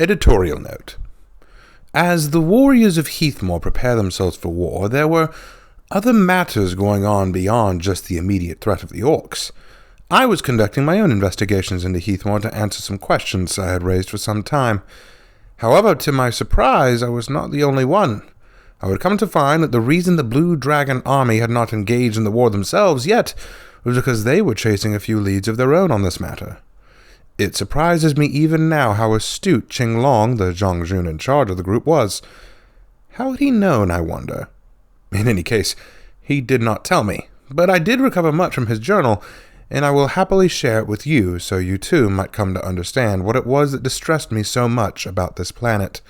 Editorial note. As the warriors of Heathmoor prepare themselves for war, there were other matters going on beyond just the immediate threat of the orcs. I was conducting my own investigations into Heathmoor to answer some questions I had raised for some time. However, to my surprise, I was not the only one. I would come to find that the reason the Blue Dragon army had not engaged in the war themselves yet was because they were chasing a few leads of their own on this matter. It surprises me even now how astute Qinglong, the Zhongjun in charge of the group, was. How had he known, I wonder? In any case, he did not tell me, but I did recover much from his journal, and I will happily share it with you so you too might come to understand what it was that distressed me so much about this planet.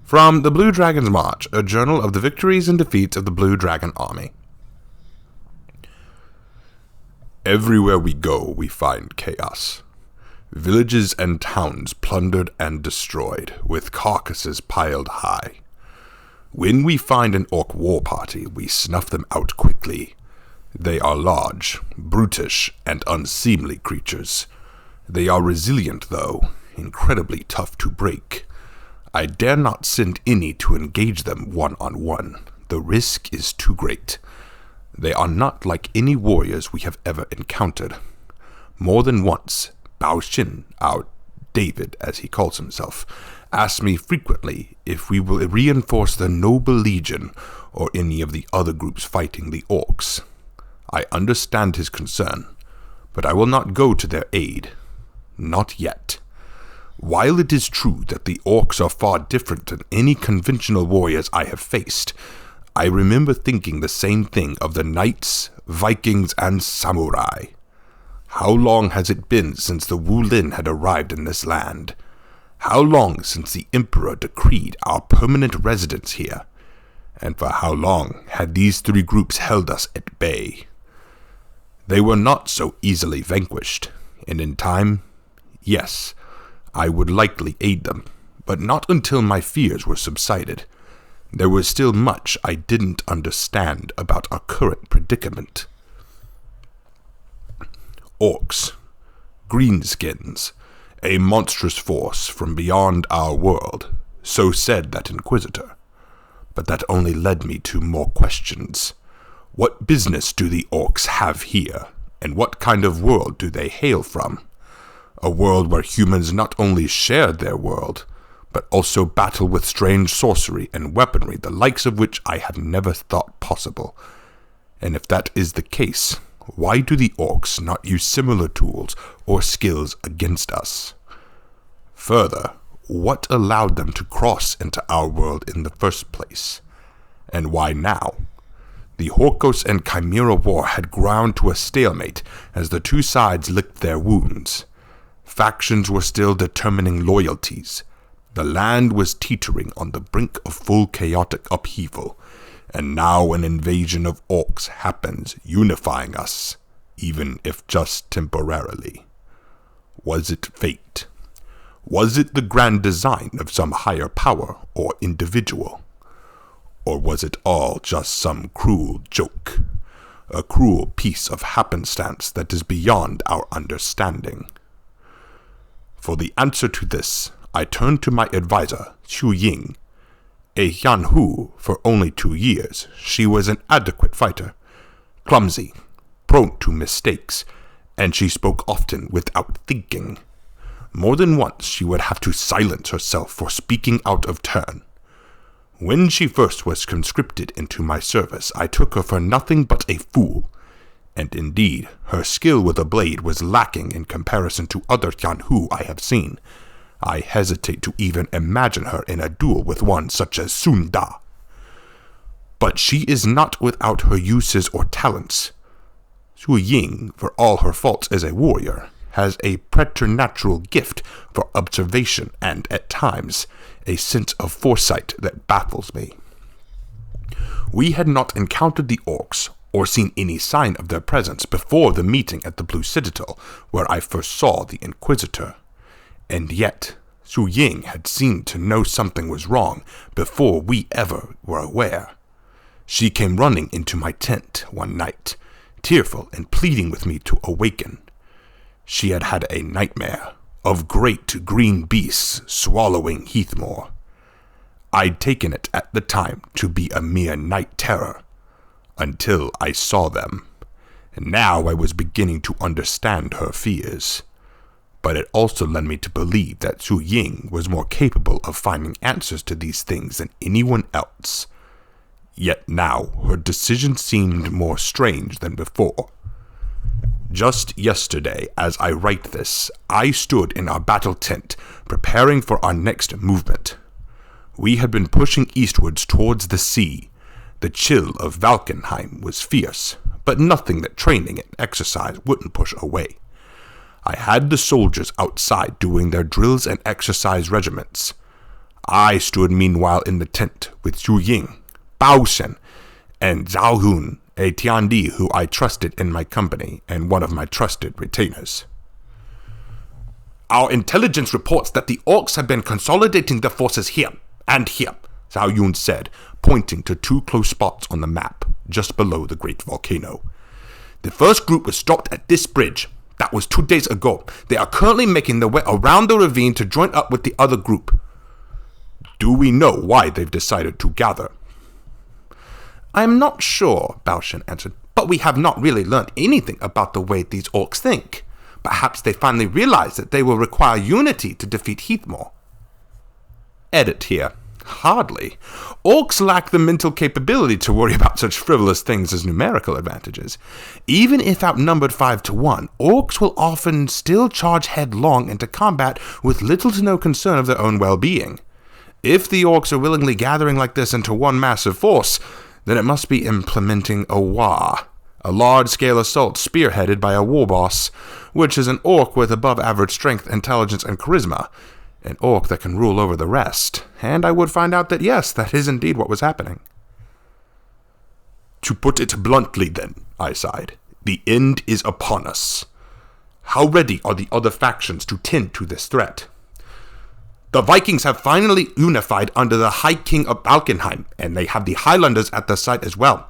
From The Blue Dragon's March, a journal of the victories and defeats of the Blue Dragon army. Everywhere we go, we find chaos. Villages and towns plundered and destroyed, with carcasses piled high. When we find an orc war party, we snuff them out quickly. They are large, brutish, and unseemly creatures. They are resilient, though, incredibly tough to break. I dare not send any to engage them one-on-one. The risk is too great. They are not like any warriors we have ever encountered. More than once, Bao Xin, our David as he calls himself, asks me frequently if we will reinforce the Noble Legion or any of the other groups fighting the orcs. I understand his concern, but I will not go to their aid. Not yet. While it is true that the orcs are far different than any conventional warriors I have faced, I remember thinking the same thing of the knights, Vikings, and samurai. How long has it been since the Wulin had arrived in this land? How long since the Emperor decreed our permanent residence here? And for how long had these three groups held us at bay? They were not so easily vanquished, and in time, yes, I would likely aid them, but not until my fears were subsided. There was still much I didn't understand about our current predicament. Orcs, greenskins, a monstrous force from beyond our world, so said that Inquisitor. But that only led me to more questions. What business do the orcs have here, and what kind of world do they hail from? A world where humans not only share their world, but also battle with strange sorcery and weaponry, the likes of which I had never thought possible. And if that is the case, why do the orcs not use similar tools or skills against us? Further, what allowed them to cross into our world in the first place? And why now? The Horkos and Chimera war had ground to a stalemate as the two sides licked their wounds. Factions were still determining loyalties. The land was teetering on the brink of full chaotic upheaval, and now an invasion of orcs happens, unifying us, even if just temporarily. Was it fate? Was it the grand design of some higher power or individual? Or was it all just some cruel joke? A cruel piece of happenstance that is beyond our understanding? For the answer to this, I turned to my advisor, Xu Ying. A Yanhu for only 2 years, she was an adequate fighter, clumsy, prone to mistakes, and she spoke often without thinking. More than once she would have to silence herself for speaking out of turn. When she first was conscripted into my service, I took her for nothing but a fool, and indeed, her skill with a blade was lacking in comparison to other Yanhu I have seen. I hesitate to even imagine her in a duel with one such as Sun Da. But she is not without her uses or talents. Xu Ying, for all her faults as a warrior, has a preternatural gift for observation and, at times, a sense of foresight that baffles me. We had not encountered the orcs or seen any sign of their presence before the meeting at the Blue Citadel, where I first saw the Inquisitor. And yet, Xu Ying had seemed to know something was wrong before we ever were aware. She came running into my tent one night, tearful and pleading with me to awaken. She had had a nightmare, of great green beasts swallowing Heathmore. I'd taken it at the time to be a mere night terror, until I saw them, and now I was beginning to understand her fears. But it also led me to believe that Zhu Ying was more capable of finding answers to these things than anyone else. Yet now her decision seemed more strange than before. Just yesterday, as I write this, I stood in our battle tent, preparing for our next movement. We had been pushing eastwards towards the sea. The chill of Valkenheim was fierce, but nothing that training and exercise wouldn't push away. I had the soldiers outside doing their drills and exercise regiments. I stood meanwhile in the tent with Zhu Ying, Bao Shen, and Zhao Hun, a Tiandi who I trusted in my company and one of my trusted retainers. Our intelligence reports that the orcs have been consolidating their forces here and here, Zhao Yun said, pointing to two close spots on the map, just below the great volcano. The first group was stopped at this bridge. That was 2 days ago. They are currently making their way around the ravine to join up with the other group. Do we know why they've decided to gather? I'm not sure, Bao Shen answered, but we have not really learned anything about the way these orcs think. Perhaps they finally realize that they will require unity to defeat Heathmore. Edit here. Hardly. Orcs lack the mental capability to worry about such frivolous things as numerical advantages. Even if outnumbered 5-1, orcs will often still charge headlong into combat with little to no concern of their own well-being. If the orcs are willingly gathering like this into one massive force, then it must be implementing a Wa, a large-scale assault spearheaded by a war boss, which is an orc with above-average strength, intelligence, and charisma, an orc that can rule over the rest, and I would find out that yes, that is indeed what was happening. To put it bluntly then, I sighed, the end is upon us. How ready are the other factions to tend to this threat? The Vikings have finally unified under the High King of Valkenheim, and they have the Highlanders at their side as well.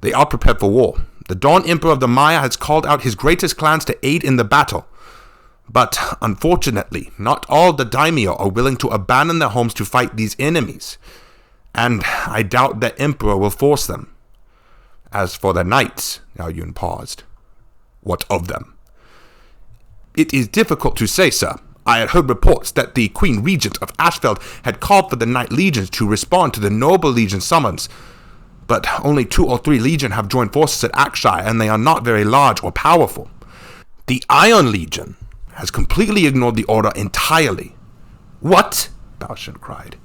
They are prepared for war. The Dawn Emperor of the Maya has called out his greatest clans to aid in the battle. But, unfortunately, not all the daimyo are willing to abandon their homes to fight these enemies, and I doubt the Emperor will force them. As for the knights, Zhao Yun paused. What of them? It is difficult to say, sir. I had heard reports that the Queen Regent of Ashfeld had called for the Knight Legions to respond to the Noble Legion summons, but only 2 or 3 legion have joined forces at Akshai, and they are not very large or powerful. The Iron Legion has completely ignored the order entirely. What? Bao Shen cried.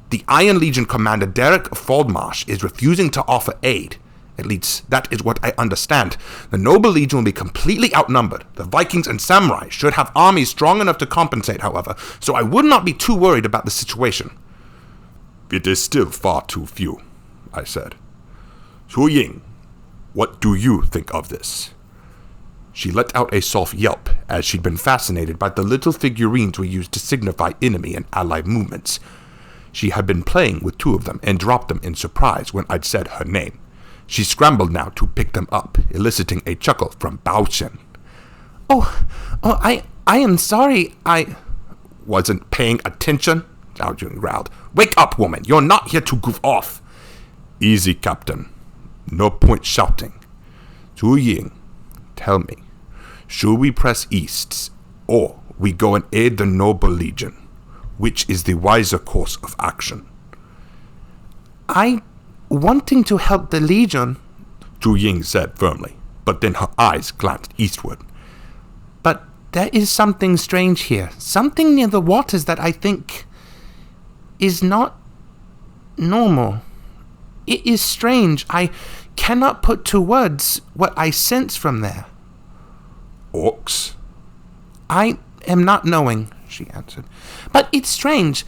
The Iron Legion commander Derek Faldmarsh is refusing to offer aid. At least, that is what I understand. The Noble Legion will be completely outnumbered. The Vikings and Samurai should have armies strong enough to compensate, however, so I would not be too worried about the situation. It is still far too few, I said. Zhu Ying, what do you think of this? She let out a soft yelp, as she'd been fascinated by the little figurines we used to signify enemy and allied movements. She had been playing with 2 of them and dropped them in surprise when I'd said her name. She scrambled now to pick them up, eliciting a chuckle from Bao Shen. I am sorry, I wasn't paying attention, Zhao Yun growled. Wake up, woman, you're not here to goof off. Easy, Captain. No point shouting. Zhu Ying, tell me, should we press east, or we go and aid the Noble Legion? Which is the wiser course of action? Wanting to help the Legion, Zhu Ying said firmly, but then her eyes glanced eastward. But there is something strange here, something near the waters that I think is not normal. It is strange. I cannot put to words what I sense from there. Orcs? I am not knowing, she answered. But it's strange.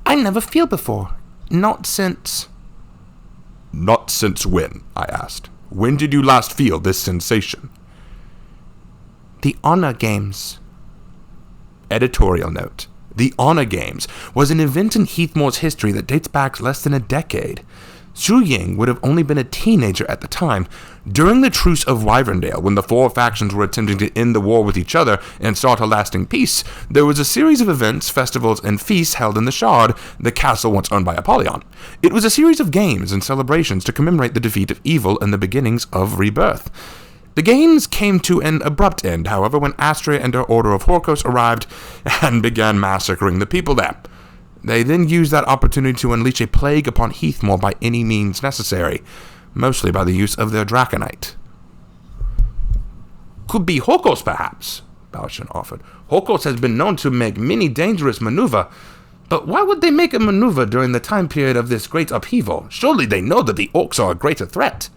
I never feel before. Not since... Not since when? I asked. When did you last feel this sensation? The Honor Games. Editorial note. The Honor Games was an event in Heathmore's history that dates back less than a decade. Zhu Ying would have only been a teenager at the time. During the Truce of Wyverndale, when the four factions were attempting to end the war with each other and start a lasting peace, there was a series of events, festivals, and feasts held in the Shard, the castle once owned by Apollyon. It was a series of games and celebrations to commemorate the defeat of evil and the beginnings of rebirth. The games came to an abrupt end, however, when Astria and her Order of Horkos arrived and began massacring the people there. They then used that opportunity to unleash a plague upon Heathmoor by any means necessary, mostly by the use of their Draconite. Could be Horkos, perhaps, Baoshin offered. Horkos has been known to make many dangerous maneuver, but why would they make a maneuver during the time period of this great upheaval? Surely they know that the orcs are a greater threat.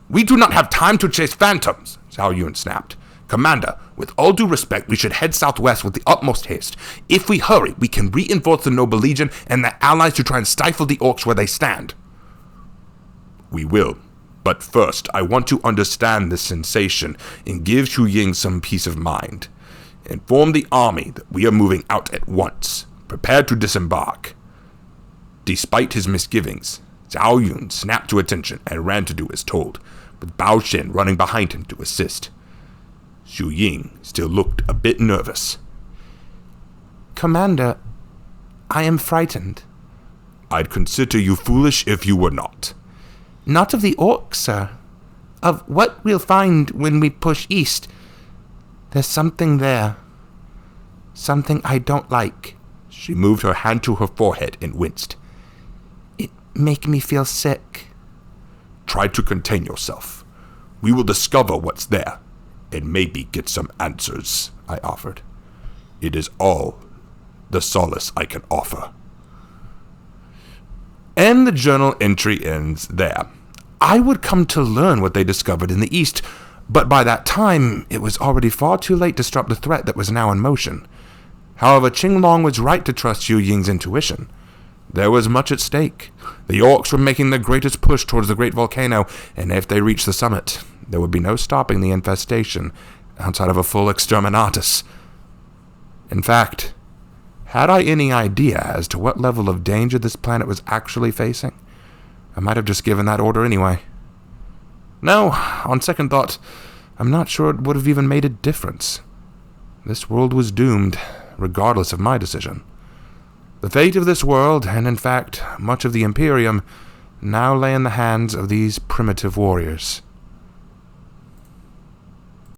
We do not have time to chase phantoms, Zhao Yun snapped. Commander, with all due respect, we should head southwest with the utmost haste. If we hurry, we can reinforce the Noble Legion and their allies to try and stifle the orcs where they stand. We will, but first I want to understand this sensation and give Zhu Ying some peace of mind. Inform the army that we are moving out at once. Prepare to disembark. Despite his misgivings, Zhao Yun snapped to attention and ran to do as told, with Bao Shen running behind him to assist. Zhu Ying still looked a bit nervous. Commander, I am frightened. I'd consider you foolish if you were not. Not of the orcs, sir. Of what we'll find when we push east. There's something there. Something I don't like. She moved her hand to her forehead and winced. It makes me feel sick. Try to contain yourself. We will discover what's there, and maybe get some answers, I offered. It is all the solace I can offer. And the journal entry ends there. I would come to learn what they discovered in the east, but by that time, it was already far too late to stop the threat that was now in motion. However, Qinglong was right to trust Zhu Ying's intuition. There was much at stake. The orcs were making the greatest push towards the great volcano, and if they reached the summit, there would be no stopping the infestation outside of a full exterminatus. In fact, had I any idea as to what level of danger this planet was actually facing, I might have just given that order anyway. No, on second thought, I'm not sure it would have even made a difference. This world was doomed, regardless of my decision. The fate of this world, and in fact, much of the Imperium, now lay in the hands of these primitive warriors.